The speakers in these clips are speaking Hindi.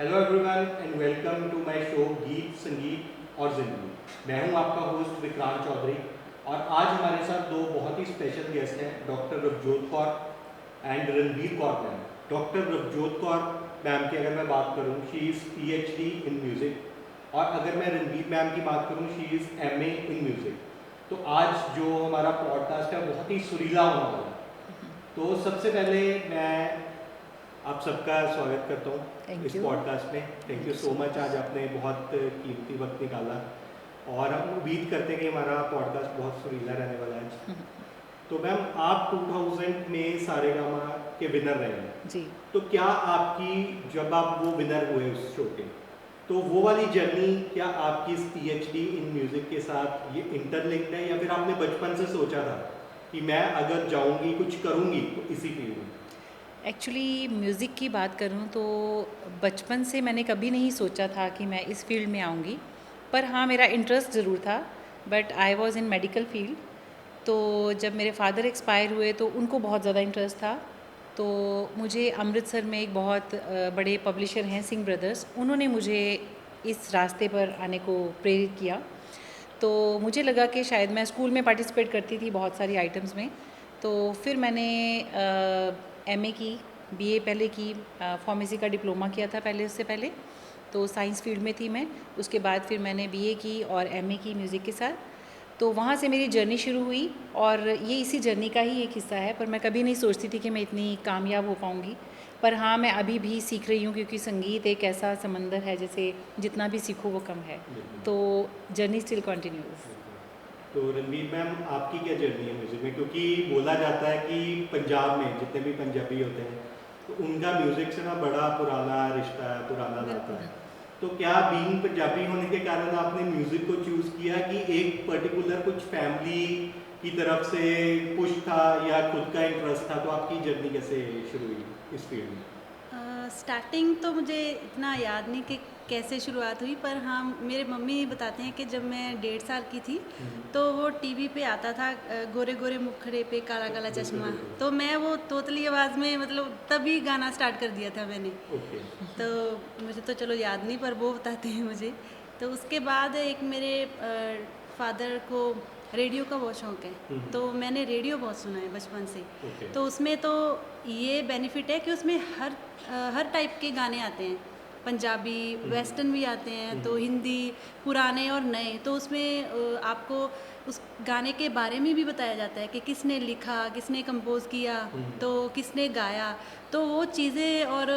Hello everyone and welcome to my show Geet Sangeet और जिंदगी। मैं हूं आपका होस्ट विक्रांत चौधरी और आज हमारे साथ दो बहुत ही स्पेशल गेस्ट हैं, doctor Ravjot Kaur and Ranveer Kaur ma'am. Doctor Ravjot Kaur ma'am की अगर मैं बात करूं, she is PhD in music, और अगर मैं रणवीर मैम की बात करूं, she is MA in music. तो आज जो हमारा पॉडकास्ट है बहुत ही सुरीला होने वाला है। तो सबसे पहले मैं आप सबका स्वागत करता हूँ इस पॉडकास्ट में। थैंक यू सो मच, आज आपने बहुत कीमती वक्त निकाला और हम उम्मीद करते हैं कि हमारा पॉडकास्ट बहुत सुरीला रहने वाला है आज। तो मैम, आप 2000 में सारेगामा के विनर रहे हैं जी। तो क्या आपकी, जब आप वो विनर हुए उस शो के, तो वो वाली जर्नी क्या आपकी इस पीएचडी इन म्यूज़िक के साथ ये इंटरलिंक्ड है, या फिर आपने बचपन से सोचा था कि मैं अगर जाऊँगी कुछ करूँगी तो इसी फील्ड में? एक्चुअली म्यूज़िक की बात करूँ तो बचपन से मैंने कभी नहीं सोचा था कि मैं इस फील्ड में आऊँगी, पर हाँ मेरा इंटरेस्ट ज़रूर था। But I was in medical field. तो जब मेरे फादर एक्सपायर हुए तो उनको बहुत ज़्यादा इंटरेस्ट था। तो मुझे अमृतसर में एक बहुत बड़े पब्लिशर हैं सिंह ब्रदर्स, उन्होंने मुझे इस रास्ते पर आने को प्रेरित किया। तो मुझे लगा कि शायद मैं स्कूल में पार्टिसिपेट करती थी बहुत सारी आइटम्स में। तो फिर मैंने एमए की, बीए पहले की, फार्मेसी का डिप्लोमा किया था पहले, उससे पहले तो साइंस फील्ड में थी मैं। उसके बाद फिर मैंने बीए की और एमए की म्यूज़िक के साथ। तो वहाँ से मेरी जर्नी शुरू हुई और ये इसी जर्नी का ही एक हिस्सा है। पर मैं कभी नहीं सोचती थी कि मैं इतनी कामयाब हो पाऊँगी। पर हाँ, मैं अभी भी सीख रही हूँ, क्योंकि संगीत एक ऐसा समंदर है जैसे जितना भी सीखो वो कम है। तो जर्नी स्टिल कंटिन्यूज। तो रणवीर मैम, आपकी क्या जर्नी है म्यूज़िक में? क्योंकि बोला जाता है कि पंजाब में जितने भी पंजाबी होते हैं तो उनका म्यूज़िक से ना बड़ा पुराना रिश्ता है, पुराना नाता है। तो क्या बीइंग पंजाबी होने के कारण आपने म्यूज़िक को चूज़ किया कि एक पर्टिकुलर कुछ फैमिली की तरफ से पुश था या खुद का इंटरेस्ट था? तो आपकी जर्नी कैसे शुरू हुई इस फील्ड में? स्टार्टिंग तो मुझे इतना याद नहीं कि कैसे शुरुआत हुई, पर हाँ मेरे मम्मी बताते हैं कि जब मैं 1.5 साल की थी तो वो टीवी पे आता था गोरे गोरे मुखड़े पे काला काला चश्मा। तो मैं वो तोतली आवाज़ में मतलब तभी गाना स्टार्ट कर दिया था मैंने। ओके। तो मुझे तो चलो याद नहीं, पर वो बताते हैं मुझे। तो उसके बाद एक मेरे फादर को रेडियो का बहुत शौक़ है, तो मैंने रेडियो बहुत सुना है बचपन से। तो उसमें तो ये बेनिफिट है कि उसमें हर टाइप के गाने आते हैं, पंजाबी वेस्टर्न भी आते हैं, तो हिंदी पुराने और नए। तो उसमें आपको उस गाने के बारे में भी बताया जाता है कि किसने लिखा, किसने कंपोज़ किया, तो किसने गाया। तो वो चीज़ें और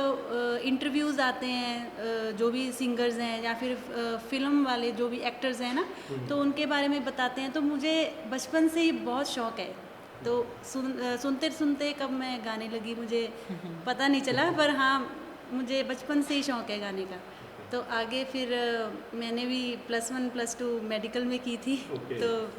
इंटरव्यूज़ आते हैं जो भी सिंगर्स हैं या फिर फिल्म वाले जो भी एक्टर्स हैं ना, तो उनके बारे में बताते हैं। तो मुझे बचपन से ही बहुत शौक़ है। तो सुनते सुनते कब मैं गाने लगी मुझे पता नहीं चला, पर हाँ मुझे बचपन से ही शौक़ है गाने का। तो आगे फिर मैंने भी +1 +2 मेडिकल में की थी। तो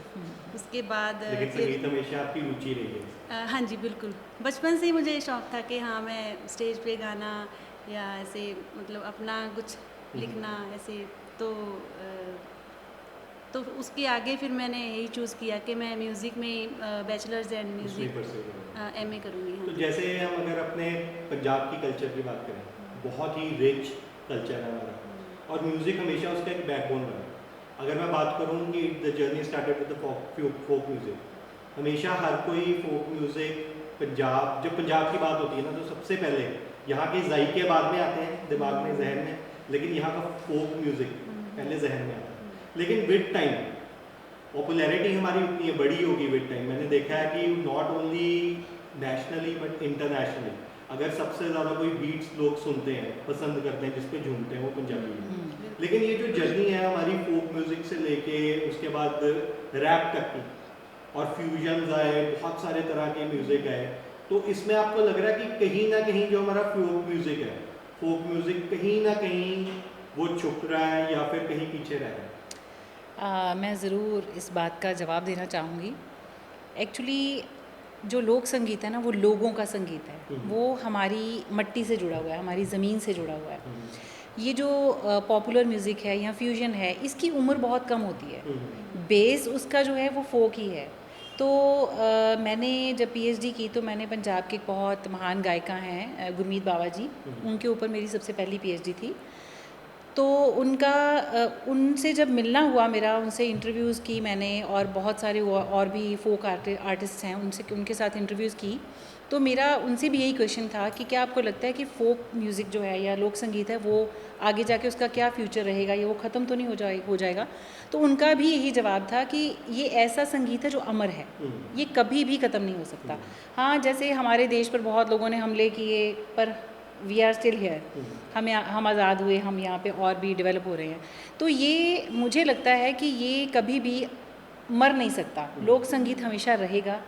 उसके बाद लेकिन फिर संगीत हमेशा आपकी रुचि रही है? हाँ जी बिल्कुल, बचपन से ही मुझे शौक़ था कि हाँ मैं स्टेज पे गाना या ऐसे मतलब अपना कुछ लिखना ऐसे। तो उसके आगे फिर मैंने यही चूज़ किया कि मैं म्यूज़िक में बैचलर्स एंड म्यूज़िक एमए करूँगी। तो जैसे हम अगर अपने पंजाब की कल्चर की बात करें, बहुत ही रिच कल्चर है हमारा और म्यूज़िक हमेशा उसका एक बैकबोन रहा है। अगर मैं बात करूँ कि the journey started with the folk music, हमेशा हर कोई फोक म्यूज़िक पंजाब, जब पंजाब की बात होती है ना तो सबसे पहले यहाँ के जायके बाद में आते हैं दिमाग में, जहन में, लेकिन यहाँ का फोक म्यूज़िक पहले जहन में आता है। लेकिन विद टाइम पॉपुलैरिटी हमारी उतनी बड़ी होगी विद टाइम। मैंने देखा है कि not only nationally but internationally अगर सबसे ज़्यादा कोई बीट्स लोग सुनते हैं, पसंद करते हैं, जिस पे झूमते हैं, वो पंजाबी है। लेकिन ये जो जर्नी है हमारी फोक म्यूज़िक से लेके उसके बाद रैप तक की, और फ्यूजन्स आए, बहुत सारे तरह के म्यूज़िक आए, तो इसमें आपको लग रहा है कि कहीं ना कहीं जो हमारा फोक म्यूज़िक है, फोक म्यूज़िक कहीं ना कहीं वो छुप रहा है या फिर कहीं पीछे रह रहा है? मैं ज़रूर इस बात का जवाब देना चाहूँगी। एक्चुअली जो लोक संगीत है ना, वो लोगों का संगीत है, वो हमारी मट्टी से जुड़ा हुआ है, हमारी ज़मीन से जुड़ा हुआ है। ये जो पॉपुलर म्यूज़िक है या फ्यूजन है, इसकी उम्र बहुत कम होती है। बेस उसका जो है वो फोक ही है। तो मैंने जब पीएचडी की तो मैंने पंजाब के एक बहुत महान गायिका हैं गुरमीत बाबा जी, उनके ऊपर मेरी सबसे पहली पीएचडी थी। तो उनका उनसे जब मिलना हुआ मेरा, उनसे इंटरव्यूज़ की मैंने, और बहुत सारे और भी फोक आर्टिस्ट हैं उनके साथ इंटरव्यूज़ की। तो मेरा उनसे भी यही क्वेश्चन था कि क्या आपको लगता है कि फोक म्यूज़िक जो है या लोक संगीत है वो आगे जाके उसका क्या फ्यूचर रहेगा, या वो ख़त्म तो नहीं हो जाएगा। तो उनका भी यही जवाब था कि ये ऐसा संगीत है जो अमर है, ये कभी भी ख़त्म नहीं हो सकता। हाँ, जैसे हमारे देश पर बहुत लोगों ने हमले किए, पर वी आर स्टिल हेयर, हम आज़ाद हुए, हम यहाँ पे और भी डेवलप हो रहे हैं। तो ये मुझे लगता है कि ये कभी भी मर नहीं सकता, लोक संगीत हमेशा रहेगा।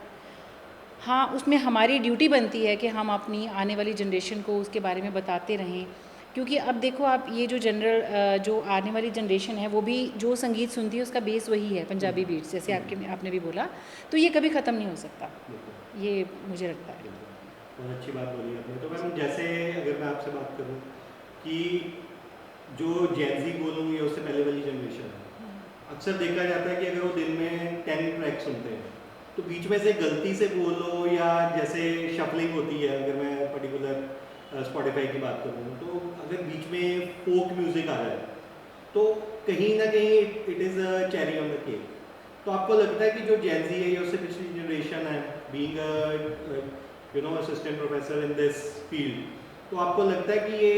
हाँ, उसमें हमारी ड्यूटी बनती है कि हम अपनी आने वाली जनरेशन को उसके बारे में बताते रहें, क्योंकि अब देखो आप, ये जो जो आने वाली जनरेशन है वो भी जो संगीत सुनती है उसका बेस वही है पंजाबी बीट्स, जैसे आपने भी बोला। तो ये कभी ख़त्म नहीं हो सकता, ये मुझे लगता है। बहुत अच्छी बात बोली आपने। तो मैम, जैसे अगर मैं आपसे बात करूं कि जो जेनजी बोलूँ या उससे पहले वाली जनरेशन है, अक्सर देखा जाता है कि अगर वो दिन में 10 ट्रैक सुनते हैं तो बीच में से गलती से बोलो, या जैसे शफलिंग होती है, अगर मैं पर्टिकुलर स्पॉटिफाई की बात करूँ, तो अगर बीच में फोक म्यूज़िक आ जाए तो कहीं ना कहीं it is a cherry on the cake. तो आपको लगता है कि जो जेनजी है या उससे पिछली जनरेशन है, being assistant professor in this field, तो आपको लगता है कि ये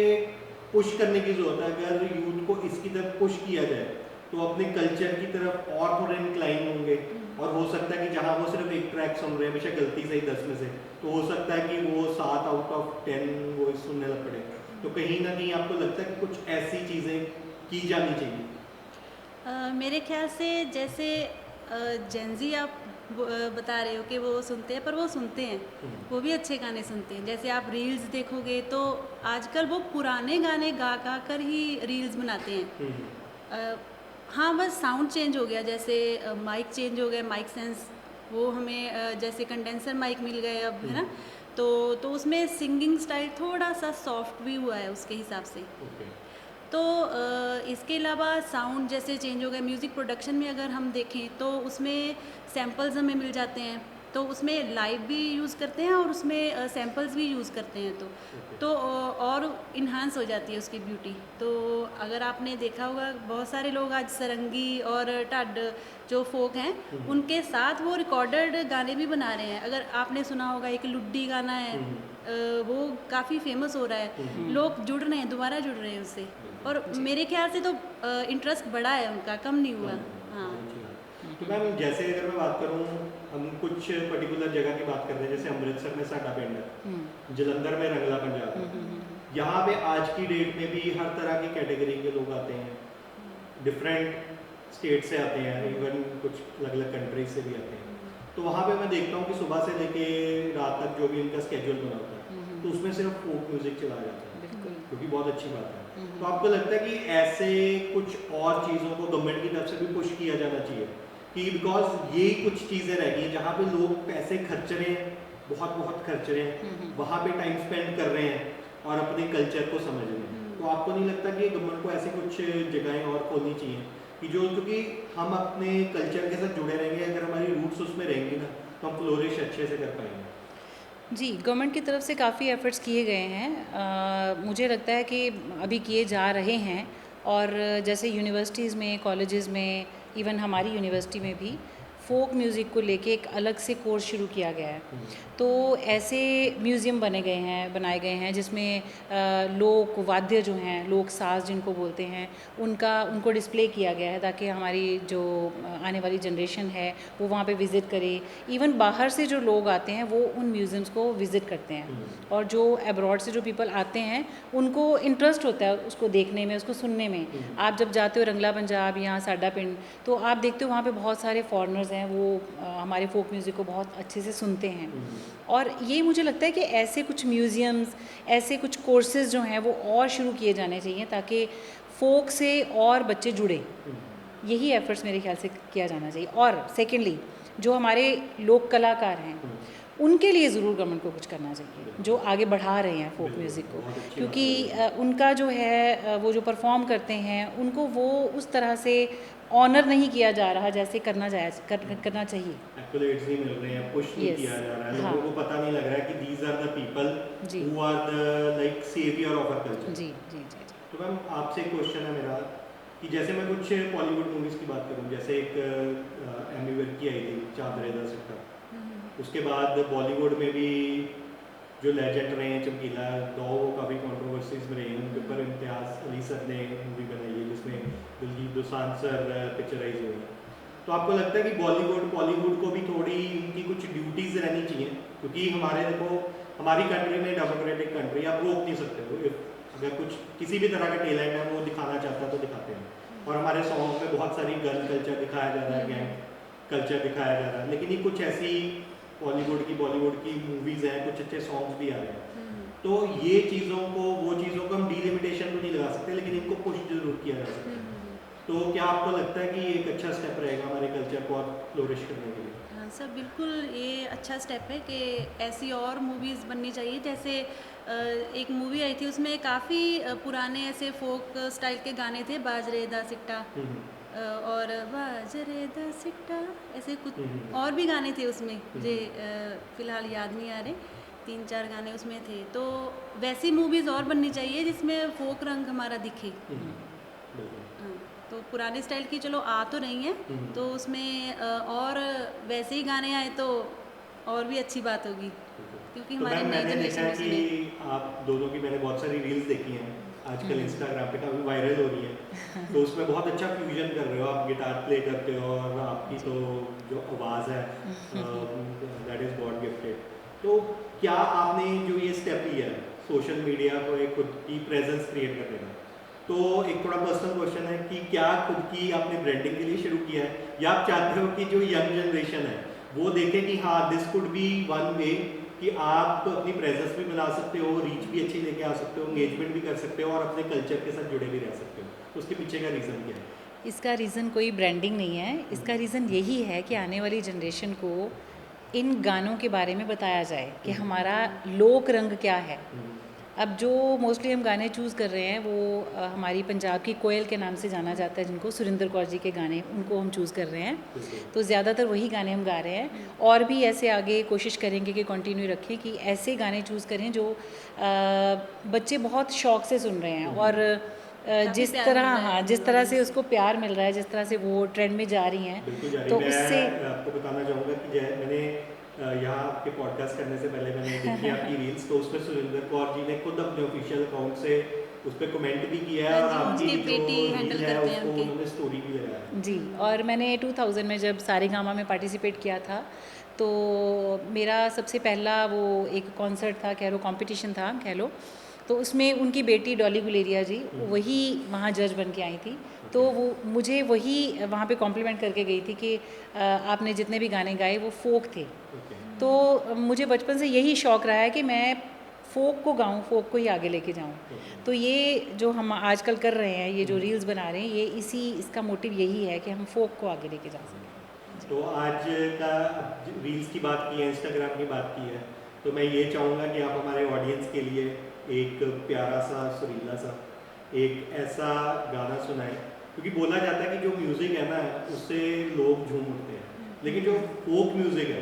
पुश करने की ज़रूरत है, अगर यूथ को इसकी तरफ पुश किया जाए तो अपने कल्चर की तरफ और थोड़े इंक्लाइन होंगे, और हो सकता है कि जहाँ वो सिर्फ एक ट्रैक सुन रहे हैं हमेशा गलती से ही 10 में से, तो हो सकता है कि वो 7 आउट ऑफ 10 वो सुनने लग पड़े। तो कहीं ना कहीं आपको लगता है कि कुछ ऐसी चीज़ें की जानी चाहिए? मेरे ख्याल से जैसे जेनजी आप बता रहे हो कि वो सुनते हैं, पर वो सुनते हैं, वो भी अच्छे गाने सुनते हैं। जैसे आप रील्स देखोगे तो आजकल वो पुराने गाने गा गा कर ही रील्स बनाते हैं। हाँ, बस साउंड चेंज हो गया, जैसे माइक चेंज हो गया, माइक सेंस वो हमें जैसे कंडेंसर माइक मिल गए अब, है ना। तो उसमें सिंगिंग स्टाइल थोड़ा सा सॉफ्ट भी हुआ है उसके हिसाब से। तो इसके अलावा साउंड जैसे चेंज हो गया, म्यूज़िक प्रोडक्शन में अगर हम देखें तो उसमें सैम्पल्स हमें मिल जाते हैं, तो उसमें लाइव भी यूज़ करते हैं और उसमें सैम्पल्स भी यूज़ करते हैं, तो और इन्हांस हो जाती है उसकी ब्यूटी। तो अगर आपने देखा होगा, बहुत सारे लोग आज सरंगी और ढड्ड जो फोक हैं उनके साथ वो रिकॉर्डेड गाने भी बना रहे हैं। अगर आपने सुना होगा, एक लुड्डी गाना है, वो काफ़ी फेमस हो रहा है, लोग जुड़ रहे हैं, दोबारा जुड़ रहे हैं उससे, और मेरे ख्याल से तो इंटरेस्ट बढ़ा है उनका, कम नहीं हुआ। हाँ, तो मैम, जैसे अगर मैं बात करूँ, हम कुछ पर्टिकुलर जगह की बात कर रहे हैं, जैसे अमृतसर में साडा पिंड है, जलंधर में रंगला पंजाब है, यहाँ पे आज की डेट में भी हर तरह की कैटेगरी के लोग आते हैं, डिफरेंट स्टेट से आते हैं, इवन कुछ अलग अलग कंट्रीज से भी आते हैं। तो वहाँ पे मैं देखता हूँ कि सुबह से लेके रात तक जो भी इनका स्केड्यूल बना होता है, तो उसमें सिर्फ फोक म्यूजिक चलाया जाता है, जो कि बहुत अच्छी बात है। तो आपको लगता है कि ऐसे कुछ और चीज़ों को गवर्नमेंट की तरफ से भी पुश किया जाना चाहिए, कि बिकॉज ये कुछ चीज़ें रह गई हैं जहाँ पे लोग पैसे खर्च रहे हैं, बहुत बहुत खर्च रहे हैं, वहाँ पे टाइम स्पेंड कर रहे हैं और अपने कल्चर को समझ रहे हैं। तो आपको नहीं लगता कि गवर्नमेंट को ऐसी कुछ जगहें और खोलनी चाहिए कि क्योंकि हम अपने कल्चर के साथ जुड़े रहेंगे, अगर हमारी रूट्स उसमें रहेंगी ना, तो हम फ्लोरिश अच्छे से कर पाएंगे। जी, गवर्नमेंट की तरफ से काफ़ी एफ़र्ट्स किए गए हैं, मुझे लगता है कि अभी किए जा रहे हैं, और जैसे यूनिवर्सिटीज़ में, कॉलेजेस में, इवन हमारी यूनिवर्सिटी में भी फ़ोक म्यूज़िक को लेके एक अलग से कोर्स शुरू किया गया है। तो ऐसे म्यूज़ियम बनाए गए हैं जिसमें लोक वाद्य जो हैं, लोक साज़ जिनको बोलते हैं, उनको डिस्प्ले किया गया है, ताकि हमारी जो आने वाली जनरेशन है वो वहाँ पे विज़िट करे। इवन बाहर से जो लोग आते हैं वो उन म्यूज़ियम्स को विज़िट करते हैं, और जो अब्रॉड से जो पीपल आते हैं उनको इंटरेस्ट होता है उसको देखने में, उसको सुनने में। आप जब जाते हो रंगला पंजाब या साडा पिंड, तो आप देखते हो वहाँ पे बहुत सारे फॉरेनर्स हैं, वो हमारे फोक म्यूज़िक को बहुत अच्छे से सुनते हैं। और ये मुझे लगता है कि ऐसे कुछ म्यूज़ियम्स, ऐसे कुछ कोर्सेज़ जो हैं वो और शुरू किए जाने चाहिए, ताकि फ़ोक से और बच्चे जुड़े। यही एफ़र्ट्स मेरे ख्याल से किया जाना चाहिए। और सेकेंडली, जो हमारे लोक कलाकार हैं उनके लिए ज़रूर गवर्नमेंट को कुछ करना चाहिए, जो आगे बढ़ा रहे हैं फोक म्यूज़िक को, क्योंकि उनका जो है वो जो परफॉर्म करते हैं उनको वो उस तरह से ऑनर नहीं किया जा रहा जैसे करना चाहिए। एक्युलेट्स नहीं मिल रहे हैं, पुश नहीं Yes. किया जा रहा है, हाँ। लोगों को पता नहीं लग रहा है कि दीज आर द पीपल जी। Who are the like saviour of our culture. जी जी जी जी। तो मैम आपसे एक क्वेश्चन है मेरा कि जैसे मैं कुछ बॉलीवुड मूवीज़ की बात करूं, जैसे एक एमी विर्क की आई थी चांद सिक्का, उसके बाद बॉलीवुड में भी जो लेजेंड रहे हैं चमकीला दो, वो काफ़ी कंट्रोवर्सीज में रहे हैं, उनके ऊपर इम्तियाज़ अली सर ने मूवी बनाई है जिसमें दिलजीत दोसांझ सर पिक्चराइज हुए हैं। तो आपको लगता है कि बॉलीवुड को भी थोड़ी उनकी कुछ ड्यूटीज़ रहनी चाहिए? क्योंकि हमारे देखो हमारी कंट्री में डेमोक्रेटिक कंट्री, आप रोक नहीं सकते हो, अगर कुछ किसी भी तरह का टैलेंट है वो दिखाना चाहता है तो दिखाते हैं। और हमारे सॉन्ग में बहुत सारी गन कल्चर दिखाया जा रहा है, गैंग कल्चर दिखाया जा रहा है, लेकिन ये कुछ ऐसी बॉलीवुड की मूवीज़ हैं, कुछ अच्छे सॉन्ग्स भी आ रहे हैं। तो ये चीज़ों को हम डिलिमिटेशन तो नहीं लगा सकते, लेकिन इनको पुश जरूर किया जा सकता है। तो क्या आपको लगता है कि ये एक अच्छा स्टेप रहेगा हमारे कल्चर को और फ्लोरिश करने के लिए? हाँ सर, बिल्कुल ये अच्छा स्टेप है कि ऐसी और मूवीज़ बननी चाहिए। जैसे एक मूवी आई थी, उसमें काफ़ी पुराने ऐसे फोक स्टाइल के गाने थे, बाजरे दा सिट्टा और बाजरे दा सिट्टा, ऐसे कुछ और भी गाने थे उसमें, मुझे फ़िलहाल याद नहीं आ रहे, 3-4 गाने उसमें थे। तो वैसी मूवीज़ और बननी चाहिए जिसमें फोक रंग हमारा दिखे। हाँ, तो पुराने स्टाइल की चलो आ तो नहीं है, तो उसमें और वैसे ही गाने आए तो और भी अच्छी बात होगी, क्योंकि तो हमारी मैम नई मैंने देखा जनरेशन है में सुने। कि आप दोनों की मैंने बहुत सारी रील्स देखी हैं आजकल इंस्टाग्राम पे, काफ़ी वायरल हो रही है। तो उसमें बहुत अच्छा फ्यूजन कर रहे हो, आप गिटार प्ले करते हो और आपकी तो जो आवाज़ है दैट इज़ गॉड गिफ्टेड। तो क्या आपने जो ये स्टेप लिया है सोशल मीडिया को एक खुद की प्रेजेंस क्रिएट करने का, तो एक थोड़ा पर्सनल क्वेश्चन है कि क्या खुद की आपने ब्रांडिंग के लिए शुरू किया है, या आप चाहते हो कि जो यंग जनरेशन है वो देखे कि हाँ this could be one way कि आप अपनी प्रेजेंस भी बना सकते हो, रीच भी अच्छी लेके आ सकते हो, एंगेजमेंट भी कर सकते हो और अपने कल्चर के साथ जुड़े भी रह सकते हो? उसके पीछे का रीज़न क्या है? इसका रीज़न कोई ब्रांडिंग नहीं है, इसका रीज़न यही है कि आने वाली जनरेशन को इन गानों के बारे में बताया जाए कि हमारा लोक रंग क्या है। अब जो मोस्टली हम गाने चूज़ कर रहे हैं वो हमारी पंजाब की कोयल के नाम से जाना जाता है, जिनको सुरिंदर कौर जी के गाने, उनको हम चूज़ कर रहे हैं। तो ज़्यादातर वही गाने हम गा रहे हैं, और भी ऐसे आगे कोशिश करेंगे कि कंटिन्यू रखें कि ऐसे गाने चूज़ करें जो बच्चे बहुत शौक से सुन रहे हैं, और जिस प्यार तरह मिल रहा है हाँ जिस तरह से उसको प्यार मिल रहा है, जिस तरह से वो ट्रेंड में जा रही हैं, बिल्कुल जा रही तो है। उससे मैं आपको बताना चाहूँगा कि मैंने यहाँ आपके पॉडकास्ट करने से पहले मैंने देखी आपकी रील्स, तो उसमें सुरिंदर कौर जी ने खुद अपने ऑफिशियल अकाउंट से उस पर कमेंट भी किया है, और आपकी उनकी जो बेटी रील हैंडल है करते हैं उसको उनकी। उन्होंने स्टोरी भी लगाया है। जी, और मैंने 2000 में जब सारेगामा में पार्टिसिपेट किया था, तो मेरा सबसे पहला वो एक कॉन्सर्ट था, कह लो कंपटीशन था कह लो, तो उसमें उनकी बेटी डॉली गुलेरिया जी वही वहाँ जज बन के आई थी। तो वो मुझे वही वहाँ पे कॉम्प्लीमेंट करके गई थी कि आपने जितने भी गाने गाए वो फोक थे। तो मुझे बचपन से यही शौक़ रहा है कि मैं फ़ोक को गाऊं, फ़ोक को ही आगे लेके जाऊं। तो ये जो हम आजकल कर रहे हैं, ये जो रील्स बना रहे हैं, ये इसका मोटिव यही है कि हम फ़ोक को आगे लेके जा सकें। तो आज का रील्स की बात की है, इंस्टाग्राम की बात की है, तो मैं ये चाहूँगा कि आप हमारे ऑडियंस के लिए एक प्यारा सा सुरीला सा एक ऐसा गाना सुनाएं, क्योंकि बोला जाता है कि जो म्यूज़िक है ना उससे लोग झूम उठते हैं, लेकिन जो फोक म्यूज़िक है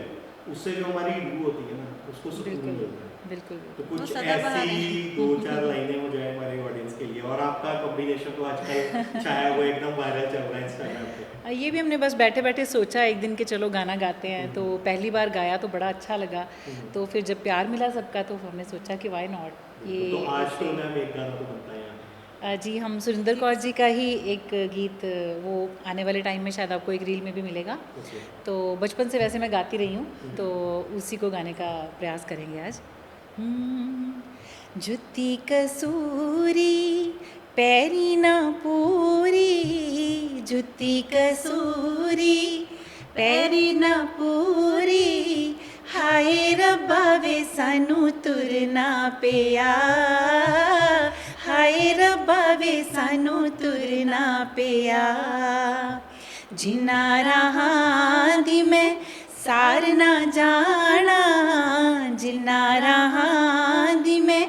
उससे जो हमारी रूह होती है ना उसको सुकून मिलता है। बिल्कुल। तो वो कुछ सदाबहार ऐसी है। 2-4 लाइनें हो जाए हमारे ऑडियंस के लिए, और आपका कॉम्बिनेशन तो आजकल छाया हुआ एकदम वायरल चल रहा है इंस्टाग्राम पे। ये भी हमने बस बैठे बैठे सोचा एक दिन कि चलो गाना गाते हैं, तो पहली बार गाया तो बड़ा अच्छा लगा। तो फिर जब प्यार मिला सबका तो हमने सोचा कि वाई नॉट। ये तो आज तो मैम एक गाना तो बनता है यहाँ पे। जी, हम सुरिंदर कौर जी का ही एक गीत, वो आने वाले टाइम में शायद आपको एक रील में भी मिलेगा। तो बचपन से वैसे मैं गाती रही हूँ, तो उसी को गाने का प्रयास करेंगे आज। जुत्ती कसूरी पैरी ना पूरी, जुत्ती कसूरी पैरी ना पूरी, हाय रब्बा वे सानू तुरना पिया, हाय रब्बा वे सानू तुरना पिया, जिन्ना राहां दी मैं सार ना जाना, जिन्ना राहां दी मैं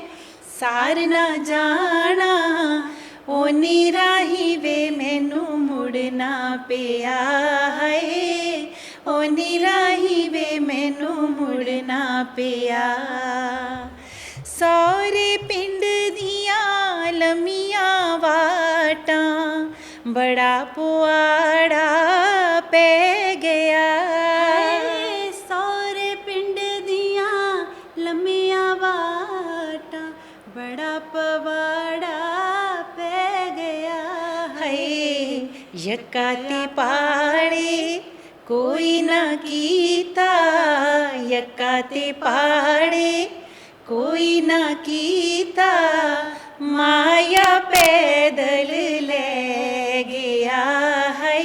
सार ना जाना, ओ निराही वे मैनू मुड़ना पिया, हाय ओ निराही वे मैनू मुड़ना पिया सौरे पिंड दियां लम्मियां वाटां बड़ा पुआड़ा पै गया सौरे पिंड दियां लम्मियां वाटां बड़ा पवाड़ा पै गया है यक्का ते पाड़े कोई ना कीता यक्का ते पाड़े कोई ना कीता माया पैदल ले गया है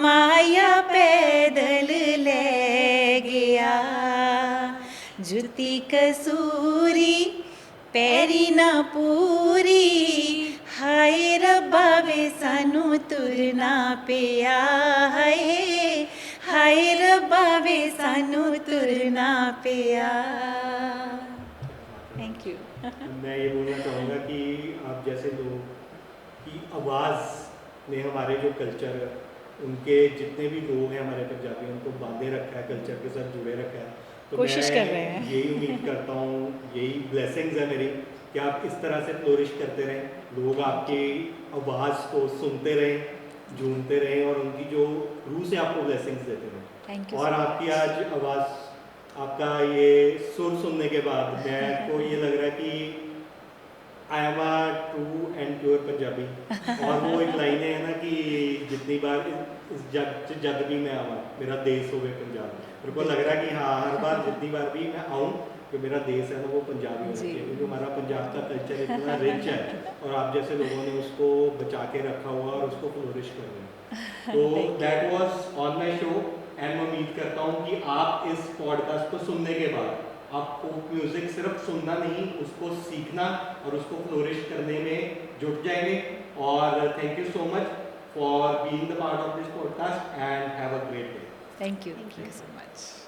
माया पैदल ले गया जुती कसूरी पैरी ना पूरी हाय रब्बा वे सानू तुरना पिया हाय रब्बा वे सानू तुरना पिया थैंक यू मैं ये बोलना चाहूँगा कि आप जैसे लोग की आवाज़ ने हमारे जो कल्चर उनके जितने भी लोग हैं हमारे पंजाबी उनको बांधे रखा है, कल्चर के साथ जुड़े रखा है। तो कोशिश मैं कर रहे हैं। यही उम्मीद करता हूँ, यही ब्लेसिंग्स है मेरी कि आप इस तरह से फ्लोरिश करते रहें, लोग आपकी आवाज़ को सुनते रहें, झूमते रहें और उनकी जो रूह से आपको ब्लेसिंग्स देते रहें। थैंक यू और आपकी आज आवाज़, आपका ये सुर सुनने के बाद मेरे को ये लग रहा है कि I am a true and pure Punjabi. और वो एक लाइन है ना कि जितनी बार इस जग भी मैं आवा मेरा देश होवे पंजाब। मेरे को लग रहा है कि हाँ, हर बार जितनी बार भी मैं आऊँ कि मेरा देश है ना वो पंजाबी होना चाहिए, क्योंकि हमारा पंजाब का कल्चर इतना रिच है और आप जैसे लोगों ने उसको बचा के रखा हुआ और उसको फ्लोरिश कर रहे हैं। तो that was on my show and मैं उम्मीद करता हूँ कि आप इस पॉडकास्ट को सुनने के बाद आपको म्यूज़िक सिर्फ सुनना नहीं, उसको सीखना और उसको फ्लोरिश करने में जुट जाएंगे। और thank you so much for being the part of this podcast and have a great day. Thank you so much.